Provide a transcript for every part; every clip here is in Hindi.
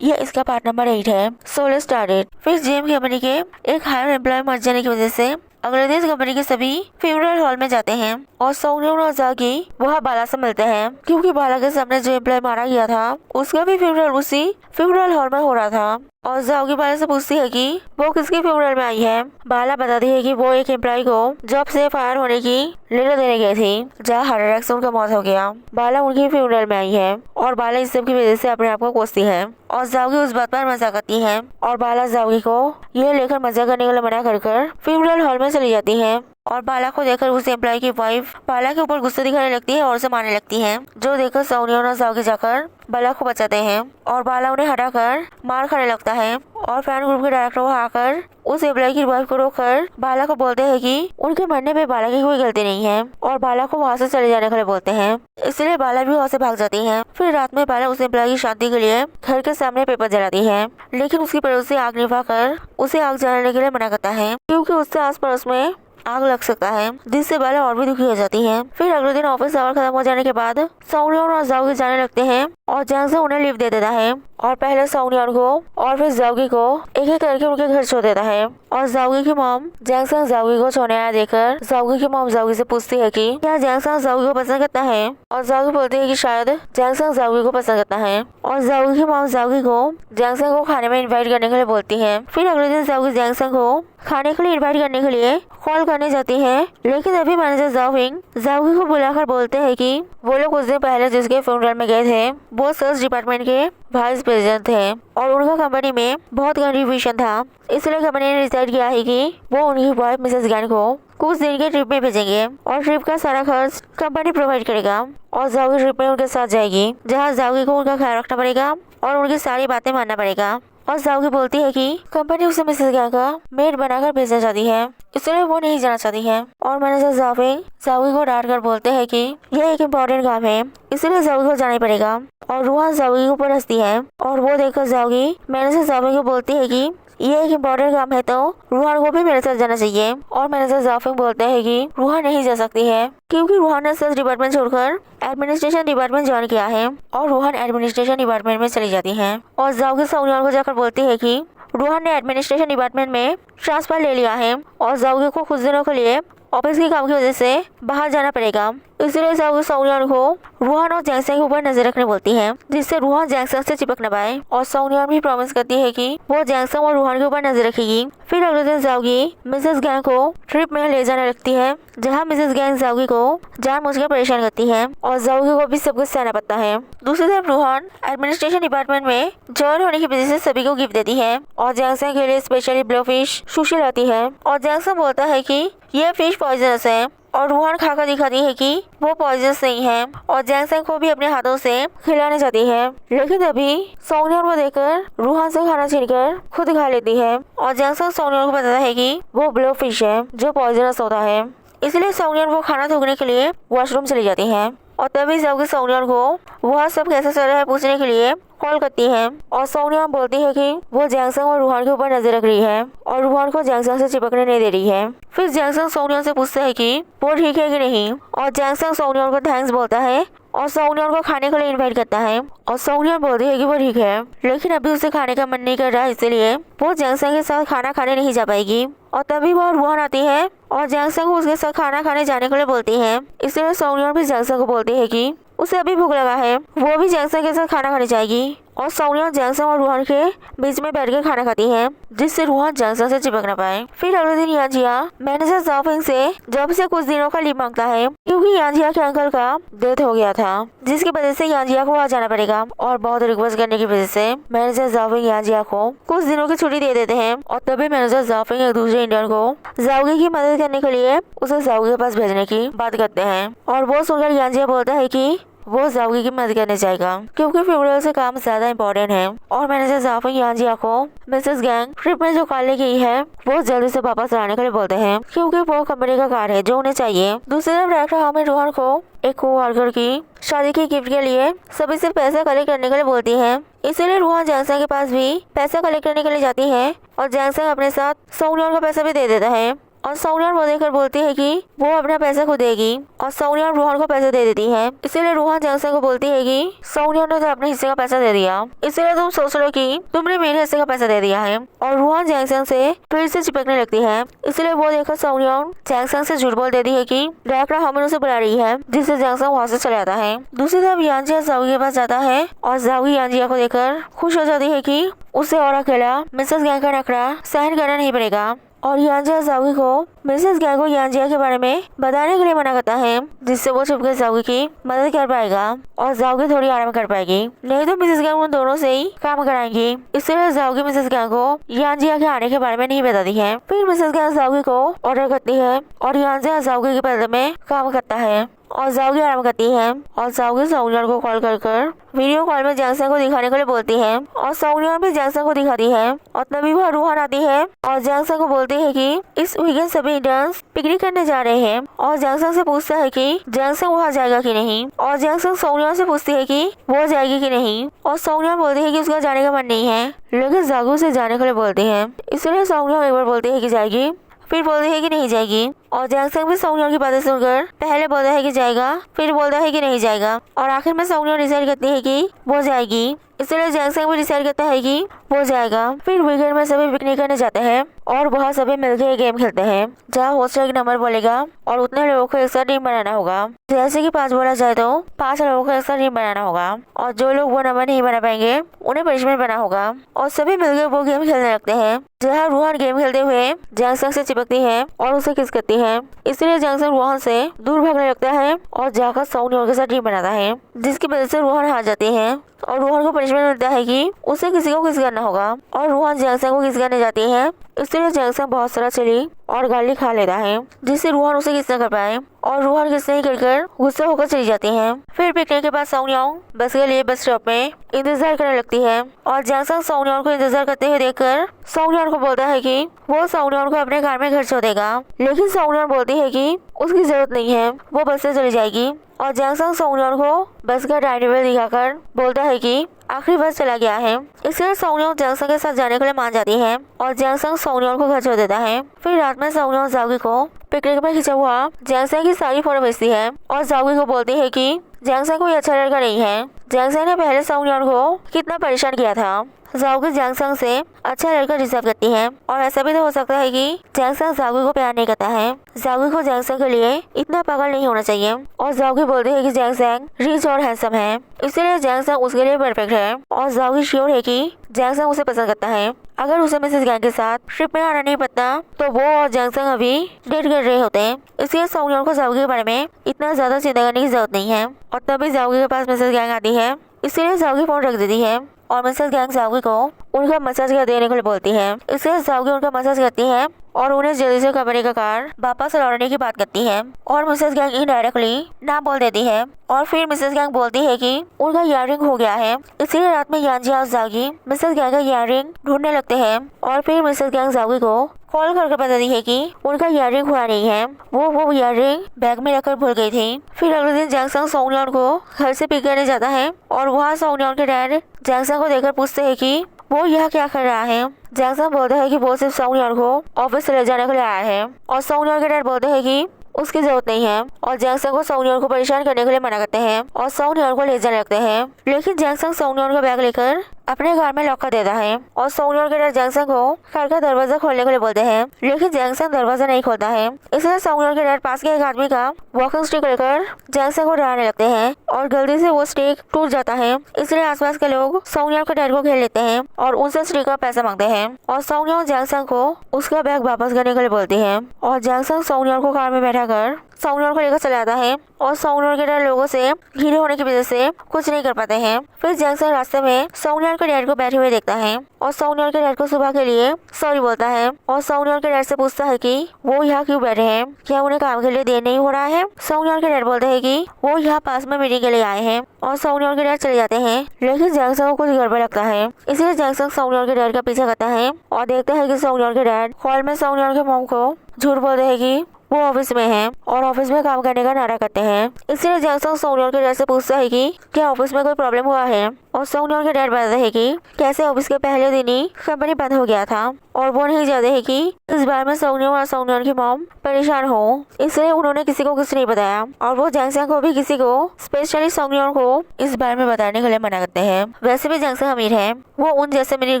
यह इसका पार्ट नंबर 8 है। Solar started. फिर जेम कंपनी के एक हायर एम्प्लॉय मर जाने की वजह से अगले दिन कंपनी के सभी फ्यूनरल हॉल में जाते हैं और सोनियोन और जागी वहाँ बाला से मिलते हैं, क्योंकि बाला के सामने जो एम्प्लॉय मारा गया था उसका भी फ्यूनरल उसी फ्यूनरल हॉल में हो रहा था। और जागी बाला से पूछती है कि वो किसके फ्यूनरल में आई है। बाला बताती है कि वो एक एम्प्लॉय को जॉब से फायर होने की लेटर देने गई थी, जहाँ हार्ट अटैक से उनका मौत हो गया। बाला उनकी फ्यूनरल में आई है और बाला इस सब की वजह से अपने आप को कोसती है और जागी उस बात पर मजा करती है और बाला जागी को यह लेकर मजा करने के लिए मना कर फ्यूनरल हॉल में चली जाती है। और बाला को देखकर उस एम्प्लॉय की वाइफ बाला के ऊपर गुस्सा दिखाने लगती है और उसे मारने लगती है, जो देखकर सोनियोन और जागी जाकर बाला को बचाते हैं और बाला उन्हें हटाकर मार खाने लगता है। और फैन ग्रुप के डायरेक्टर वहाँ आकर उस एम्प्लॉय की वाइफ को रोककर बाला को बोलते हैं कि उनके मरने में बाला की कोई गलती नहीं है और बाला को वहाँ से चले जाने के लिए बोलते हैं। इसलिए बाला भी वहाँ से भाग जाती है। फिर रात में बाला उस एम्प्लॉय की शांति के लिए घर के सामने पेपर जलाती है, लेकिन उसकी पड़ोसी आग निभा कर उसे आग जलाने के लिए मना करता है, क्योंकि उससे आस पड़ोस में आग लग सकता है, जिससे बाला और भी दुखी हो जाती है। फिर अगले दिन ऑफिस आवर खत्म हो जाने के बाद सोनियोन और जाओगी जाने लगते हैं और जैंग से उन्हें लीव दे देता है और पहले सोनियोन को और फिर जाओगी को एक एक करके उनके घर छोड़ देता है। और जाओगी की मॉम जैंग जाओगी को छोड़ने आया देखकर जाओगी की मॉम जाओगी से पूछती है कि क्या जैंग जाओगी को पसंद करता है, और जाओगी बोलती है कि शायद जैंग जाओगी को पसंद करता है। और जाओगी की मॉम जाओगी को जैंग को खाने में इन्वाइट करने के लिए बोलती है। फिर अगले दिन जाओगी जैंग को खाने के लिए इन्वाइट करने के लिए कॉल करने जाती है, लेकिन अभी मैनेजर जाओविंग जाओगी को बुलाकर बोलते हैं कि वो लोग कुछ दिन पहले जिसके फ्यूनरल में गए थे वो सेल्स डिपार्टमेंट के वाइस प्रेसिडेंट थे और उनका कंपनी में बहुत कंट्रीब्यूशन था, इसलिए कंपनी ने डिसाइड किया है कि वो उनकी वाइफ मिसेस गैन को कुछ दिन के ट्रिप में भेजेंगे और ट्रिप का सारा खर्च कंपनी प्रोवाइड करेगा। और जाओगी ट्रिप में उनके साथ जाएगी, जहाँ जाओगी को उनका ख्याल रखना पड़ेगा और उनकी सारी बातें मानना पड़ेगा। और जाओगी बोलती है कि कंपनी उसे मिसेस गैन का मेड बनाकर भेजना चाहती है, इसलिए वो नहीं जाना चाहती है। और मैनेजर जाओविंग जाओगी को डांट कर बोलते हैं कि यह एक इम्पोर्टेंट काम है, इसलिए जाओगी को जाना ही पड़ेगा। और रूहान जाओगी के ऊपर हंसती है और वो देखकर जाओगी मैनेजर जाओगी को बोलती है कि ये एक इम्पोर्टेंट काम है तो रूहान को भी मेरे साथ जाना चाहिए। और मैनेजर जाफिंग बोलते हैं कि रूहान नहीं जा सकती है, क्योंकि रूहान ने सेल्स डिपार्टमेंट छोड़कर एडमिनिस्ट्रेशन डिपार्टमेंट ज्वाइन किया है। और रूहान एडमिनिस्ट्रेशन डिपार्टमेंट में चली जाती है और जाओगी सोनियोन को जाकर बोलती है कि रूहान ने एडमिनिस्ट्रेशन डिपार्टमेंट में ट्रांसफर ले लिया है और जाओगी को कुछ दिनों के लिए ऑफिस के काम की वजह से बाहर जाना पड़ेगा, इसलिए जाओगी सोनियोन को रूहान और जैंग के ऊपर नजर रखने बोलती है, जिससे रूहान जैंग से चिपक न पाए। और सोनियोन भी प्रॉमिस करती है कि वो जैंग और रूहान के ऊपर नजर रखेगी। फिर अगले दिन जाओगी मिसेस गैंग को ट्रिप में ले जाने लगती है, जहाँ मिसेस गैंग जाओगी को जानबूझकर परेशान करती है और जाओगी को भी सब कुछ सहना पड़ता है। दूसरी तरफ रूहान एडमिनिस्ट्रेशन डिपार्टमेंट में ज्वाइन होने की वजह से सभी को गिफ्ट देती है और जैंग के लिए स्पेशली ब्लो फिश सुशी लाती है। और जैंग बोलता है कि ये फिश पॉइजनस है और रूहान खाकर दिखाती है कि वो पॉइजनस नहीं है और जैंग को भी अपने हाथों से खिलाने जाती है, लेकिन अभी सोनियोन को देखकर रूहान से खाना छीनकर खुद खा लेती है। और जैंग सोनियोन को बताता है कि वो ब्लो फिश है जो पॉइजनस होता है, इसलिए सोनियोन को खाना थूकने के लिए वॉशरूम चली जाती है। और तभी जाओगी सोनियोन को वह सब कैसे चल रहा है पूछने के लिए कॉल करती है और सोनियोन बोलती है कि वो जैंग और रूहान के ऊपर नजर रख रही है और रूहान को जैंग से चिपकने नहीं दे रही है। फिर जैंग सोनियोन से पूछते है कि वो ठीक है कि नहीं और जैंग सोनियोन को थैंक्स बोलता है और सोनियोन को खाने के लिए इनवाइट करता है और सोनियोन बोलती है कि वो ठीक है, लेकिन अभी उसे खाने का मन नहीं कर रहा, इसलिए वो जैंग के साथ खाना खाने नहीं जा पाएगी। और तभी वो रूहान आती है और जैंग को उसके साथ खाना खाने जाने के लिए बोलती है, इसलिए सोनियोन भी जैंग को बोलती है कि उसे अभी भूख लगा है, वो भी जैंग के साथ खाना खाने जाएगी। और सोनियोन जैंग और रूहान के बीच में बैठ कर खाना खाती है, जिससे रूहान जैंग से चिपक न पाए। फिर अगले दिन यांजिया मैनेजर जाफिंग से जॉब से कुछ दिनों का लीव मांगता है, क्योंकि यांजिया के अंकल का डेथ हो गया था, जिसकी वजह से यांजिया को वहाँ जाना पड़ेगा। और बहुत रिक्वेस्ट करने की वजह से मैनेजर जाफिंग यांजिया को कुछ दिनों की छुट्टी दे देते हैं। और तभी मैनेजर जाफिंग एक दूसरे इंडियन को जाओगी की मदद करने के लिए उसे जाओगी के पास भेजने की बात करते हैं। और वो सुनकर यांजिया बोलता है कि वो जाओगी की मदद करने जाएगा, क्योंकि फ्यूनरल से काम ज्यादा इम्पोर्टेंट है। और मैनेजर जाफिंग यांजिया को मिसेस गैंग ट्रिप में जो कार ले गई है वो जल्दी से वापस लाने के लिए बोलते हैं, क्योंकि वो कंपनी का कार है जो उन्हें चाहिए। दूसरी तरफ डायरेक्टर हामिद रूहान को एक कोवर्कर की शादी की गिफ्ट के लिए सभी से पैसा कलेक्ट करने के लिए बोलती है, इसीलिए रूहान जैंग के पास भी पैसा कलेक्ट करने के लिए जाती है और जैंग अपने साथ सोनियोन का पैसा भी दे देता है। और सोनिया वो देखकर बोलती है कि वो अपना पैसा खुद देगी और सोनिया रोहन को पैसे दे देती है। इसीलिए रोहन जैंगसन को बोलती है कि सोनिया ने तो अपने हिस्से का पैसा दे दिया, इसीलिए तुम सोच लो कि तुमने मेरे हिस्से का पैसा दे दिया है। और रोहन जैंगसन से फिर से चिपकने लगती है। इसलिए वो देखकर सोनिया जैंगसन से झूठ बोल देती है कि डायरेक्टर हमें उसे बुला रही है, जिससे जैंगसन वहाँ से चला जाता है। दूसरी तरफ यांजिया जाओगी के पास जाता है और जाओगी यांजिया को देखकर खुश हो जाती है कि उसे और अकेला मिसेस गैंग का नखरा सहन करना नहीं पड़ेगा। और यांजिया जाओगी को मिसेस गैंग को यांजिया के बारे में बताने के लिए मना करता है, जिससे वो छुपकर जाओगी की मदद कर पाएगा और जाओगी थोड़ी आराम कर पाएगी, नहीं तो मिसेस गैंग उन दोनों से ही काम कराएंगी। इसलिए जाओगी मिसेस गैंग को यांजिया के आने के बारे में नहीं बताती है। फिर मिसेस गैंग जाओगी को ऑर्डर करती है और यांजिया जाओगी के पर्दे में काम करता है और जाओगी आराम करती है। और जाओगी सोनिया को कॉल कर वीडियो कॉल में जैंगसन को दिखाने के लिए बोलती है और सोनिया भी जैंगसन को दिखाती है। और तभी वह रोहन आती है और जैंगसन को बोलती है कि इस वीकेंड सभी इंटर्न्स पिकनिक करने जा रहे हैं। और जैंगसन से पूछता है कि जैंगसन वहाँ जाएगा कि नहीं। और जैंगसन सोनिया से पूछती है कि वो जाएगी कि नहीं। और सोनिया बोलती है कि उसका जाने का मन नहीं है, लेकिन जागू से जाने के लिए बोलती है। इसलिए सोनिया एक बार बोलती है कि जाएगी, फिर बोलती है कि नहीं जाएगी। और जैंगसन भी सोनिया की बातें सुनकर पहले बोलता है कि जाएगा, फिर बोलता है कि नहीं जाएगा। और आखिर में सोनिया डिसाइड करती है कि वो जाएगी। इसलिए जैंगसन भी डिसाइड करता है कि वो जाएगा। फिर वीकेंड में सभी पिकनिक करने जाते हैं और वहाँ सभी मिलकर गेम खेलते हैं, जहाँ होस्टर एक नंबर बोलेगा और उतने लोगों को एक साथ टीम बनाना होगा। जैसे कि 5 बोला जाए तो 5 लोगों को एक साथ टीम बनाना होगा और जो लोग वो नंबर नहीं बना पाएंगे उन्हें पनिशमेंट बना होगा। और सभी मिलकर वो गेम खेलने लगते हैं, जहाँ रोहन गेम खेलते हुए जैंगसन से चिपकती है और उसे किस करती है। इसलिए जैंगसन रोहन से दूर भागने लगता है और जाकर सोनिया के साथ टीम बनाता है, जिसकी वजह से रोहन हार जाती है। और रोहन को पनिशमेंट मिलता है कि उसे किसी को किस करना होगा और रोहन जैंगसन को किस करने जाती है। इसलिए जैंगसन बहुत सारा चिली और गाली खा लेता है, जिससे रोहन उसे किस न कर पाए और रोहन किस नहीं कर गुस्सा होकर चली जाती है। फिर पिकनिक के बाद सोनिया बस के लिए बस स्टॉप में इंतजार करने लगती है और जैंगसन सोनिया को इंतजार करते हुए देखकर सोनिया को बोलता है कि वो सोनिया को अपने कार में घर छोड़ देगा, लेकिन सोनिया बोलती है कि उसकी जरूरत नहीं है, वो बस से चली जाएगी। और जैंगसन सोनिया को बस का टाइम टेबल दिखाकर बोलता है कि आखिरी बस चला गया है। इसलिए सोनिया जैंगसन के साथ जाने के लिए मान जाती है और जैंगसन सोनिया को घर छोड़ देता है। फिर रात में सोनिया जाओगी को पिकनिक में खिंचा हुआ जैंगसन की सारी फोटो भेजती है और जाओगी को बोलती है कि जैंगसन कोई अच्छा लड़का नहीं है। जैंगसन ने पहले सोनिया को कितना परेशान किया था। जाओगी जैंगसन से अच्छा लड़का डिजर्व करती है और ऐसा भी तो हो सकता है कि जैंगसन जाओगी को प्यार नहीं करता है। जाओगी को जैंगसन के लिए इतना पागल नहीं होना चाहिए। और जाओगी बोलती है कि जैंगसन रिच और हैंडसम है, इसलिए जैंगसन उसके लिए परफेक्ट है। और जाओगी श्योर है कि जैंगसन उसे पसंद करता है। अगर उसे मिसेस गैंग के साथ ट्रिप में आना नहीं पड़ता तो वो और जैंगसन अभी डेट कर रहे होते हैं। इसलिए सोनिया को जाओगी के बारे में इतना ज्यादा चिंता करने की जरूरत नहीं है। और तभी जाओगी के पास मिसेस गैंग आती है, इसलिए जाओगी फोन रख देती है और मिसेस गैंग जाओगी को उनका मसाज कर देने के लिए बोलती है। इसलिए जाओगी उनका मसाज करती है और उन्हें जल्दी से कंपनी का कार वापस लौटाने की बात करती है। और मिसेस गैंग इनडायरेक्टली ना बोल देती है। और फिर मिसेस गैंग बोलती है कि उनका इयररिंग हो गया है। इसलिए रात में यांजिया और जाओगी मिसेस गैंग का इयररिंग ढूंढने लगते हैं। और फिर मिसेस गैंग जाओगी को कॉल करके बताती है कि उनका इयररिंग हुआ नहीं है, वो इयररिंग बैग में रखकर भूल गई थी। फिर अगले दिन जैंगसन सोनिया को घर से पिक करने जाता है और वहाँ सोनिया के डैड जैंगसन को देखकर पूछते हैं कि वो यहाँ क्या कर रहा है। जैंगसन बोलता है कि वो सिर्फ सोनिया को ऑफिस से ले जाने के लिए आया है। और सोनिया के डैड बोलते हैं कि उसकी जरूरत नहीं है और जैंगसन को सोनिया को परेशान करने के लिए मना करते हैं और सोनिया को ले जाने लगते हैं। लेकिन जैंगसन सोनिया का बैग लेकर अपने घर में लॉक कर देता है और सोनिया के डैड जैंगसन को घर का दरवाजा खोलने के लिए बोलते हैं, लेकिन जैंगसन दरवाजा नहीं खोलता है। इसलिए सोनिया के डैड पास के एक आदमी का वॉकिंग स्टिक लेकर जैंगसन को डराने लगते हैं और गलती से वो स्टिक टूट जाता है। इसलिए आसपास के लोग सोनिया के डैड को घेर लेते हैं और उनसे स्टिक का पैसा मांगते हैं। और सोनिया जैंगसन को उसका बैग वापस करने के लिए बोलती है और जैंगसन सोनिया को कार में बैठा कर सोनिया को लेकर चला जाता है। और सोनिया के डैड लोगों से घिरे होने की वजह से कुछ नहीं कर पाते हैं। फिर जैंगसन रास्ते में सोनिया के डैड को बैठे हुए देखता है और सोनिया के डैड को सुबह के लिए सॉरी बोलता है। और सोनिया के डैड से पूछता है कि वो यहाँ क्यों बैठे हैं, क्या उन्हें काम के लिए देर नहीं हो रहा है। सोनिया के डैड बोलते हैं कि वो यहाँ पास में मीटिंग के लिए आए हैं और सोनिया के डैड चले जाते हैं। लेकिन जैंगसन को कुछ गड़बड़ लगता है, इसलिए जैंगसन सोनिया के डैड का पीछा करता है और देखता है कि सोनिया के डैड हॉल में सोनिया के मॉम को झूठ बोलते हैं कि वो ऑफिस में है और ऑफिस में काम करने का नारा करते हैं। इसलिए जैंगसंग सोंगनियोन के डैड से पूछता है कि क्या ऑफिस में कोई प्रॉब्लम हुआ है, और सोंगनियोन के डैड बताते हैं कि कैसे ऑफिस के पहले दिन ही कंपनी बंद हो गया था और वो नहीं चाहते हैं कि इस बार में सोंगनियोन और सोंगनियोन की मॉम परेशान हो, इसलिए उन्होंने किसी को कुछ नहीं बताया और वो जैंगसंग को भी किसी को स्पेशली सोंगनियोन को इस बारे में बताने के लिए मना करते हैं। वैसे भी जैंगसंग अमीर है, वो उन जैसे मिडिल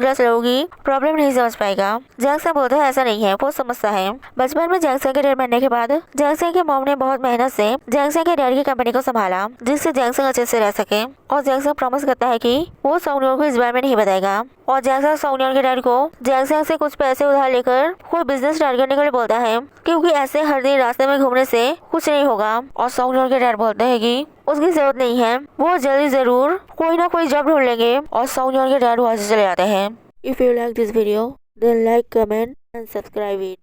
क्लास लोगों की प्रॉब्लम नहीं समझ पाएगा। जैंगसंग बोलता है ऐसा नहीं है, वो समझता है। बचपन में जैंगसंग के डैड मरने के बाद जैंगसंग के मॉम ने बहुत मेहनत से जैंगसंग के डैड की कंपनी को संभाला, जिससे जैंगसंग अच्छे से रह सके, और जैंगसंग प्रॉमिस करता है कि वो सोंगनियोन को इस बारे में नहीं बताएगा। और जैंगसंग सोंगनियोन के डैड को जैंगसंग से कुछ पैसे उधार लेकर कोई बिजनेस स्टार्ट करने के लिए बोलता है, क्योंकि ऐसे हर दिन रास्ते में घूमने से कुछ नहीं होगा। और सोंगनियोन के डैड बोलते हैं कि उसकी जरूरत नहीं है, वो जल्दी जरूर कोई ना कोई जॉब ढूंढ लेंगे, और सोंगनियोन के डैड वहाँ से चले जाते हैं। If you like this video then like, comment and subscribe it.